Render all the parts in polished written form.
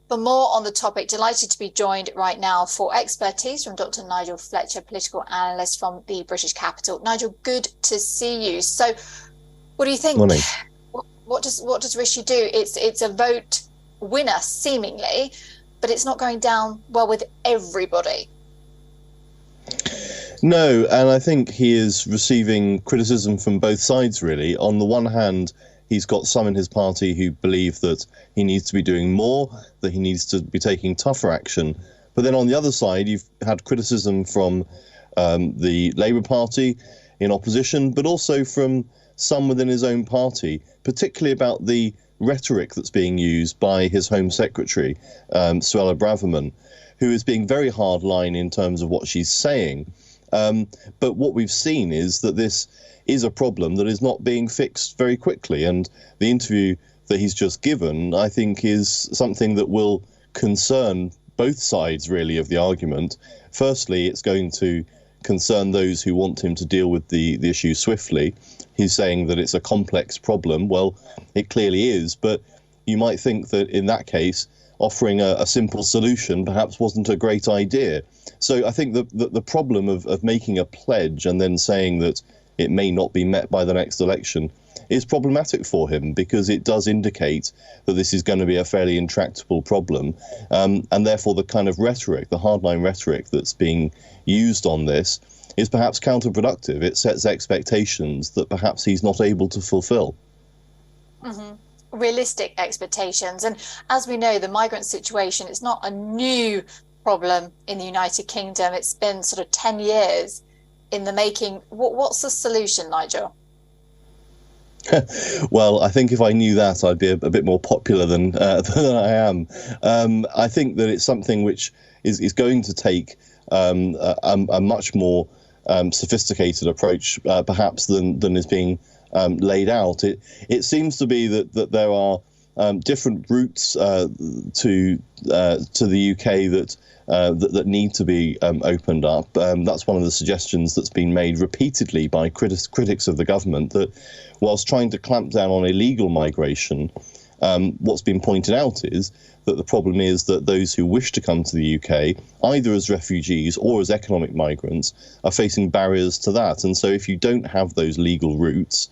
For more on the topic, delighted to be joined right now for expertise from Dr. Nigel Fletcher, political analyst from the British capital. Nigel, good to see you. So, what do you think? Morning. What does Rishi do? It's a vote winner seemingly, but it's not going down well with everybody. No, and I think he is receiving criticism from both sides, really. On the one hand, he's got some in his party who believe that he needs to be doing more, that he needs to be taking tougher action. But then on the other side, you've had criticism from the Labour Party in opposition, but also from some within his own party, particularly about the rhetoric that's being used by his Home Secretary, Suella Braverman, who is being very hardline in terms of what she's saying. But what we've seen is that this is a problem that is not being fixed very quickly. And the interview that he's just given, I think, is something that will concern both sides, really, of the argument. Firstly, it's going to concern those who want him to deal with the issue swiftly. He's saying that it's a complex problem. Well, it clearly is. But you might think that in that case, offering a simple solution perhaps wasn't a great idea. So I think the problem of making a pledge and then saying that it may not be met by the next election is problematic for him, because it does indicate that this is going to be a fairly intractable problem. And therefore the kind of rhetoric, the hardline rhetoric that's being used on this is perhaps counterproductive. It sets expectations that perhaps he's not able to fulfill. Mm-hmm. Realistic expectations. And as we know, the migrant situation is not a new problem in the United Kingdom. It's been sort of 10 years in the making. What's the solution, Nigel? Well, I think if I knew that, I'd be a bit more popular than I am. I think that it's something which is going to take a much more sophisticated approach, perhaps, than is being laid out. It seems to be that there are different routes to the UK that need to be opened up. That's one of the suggestions that's been made repeatedly by critics of the government, that whilst trying to clamp down on illegal migration, what's been pointed out is that the problem is that those who wish to come to the UK, either as refugees or as economic migrants, are facing barriers to that. And so if you don't have those legal routes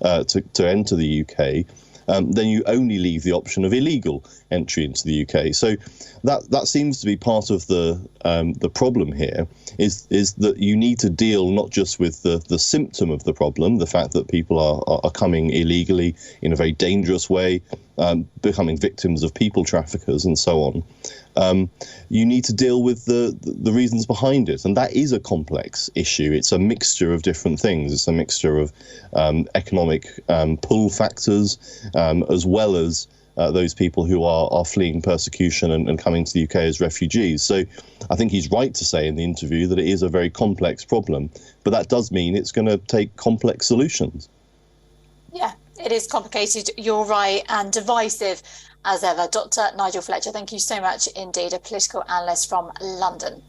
to enter the UK, then you only leave the option of illegal entry into the UK. So that seems to be part of the problem here, is that you need to deal not just with the symptom of the problem, the fact that people are coming illegally in a very dangerous way, becoming victims of people traffickers and so on. You need to deal with the reasons behind it. And that is a complex issue. It's a mixture of different things. It's a mixture of economic pull factors, as well as those people who are fleeing persecution and coming to the UK as refugees. So I think he's right to say in the interview that it is a very complex problem, but that does mean it's going to take complex solutions. Yeah, it is complicated, you're right, and divisive as ever. Dr. Nigel Fletcher, thank you so much indeed, a political analyst from London.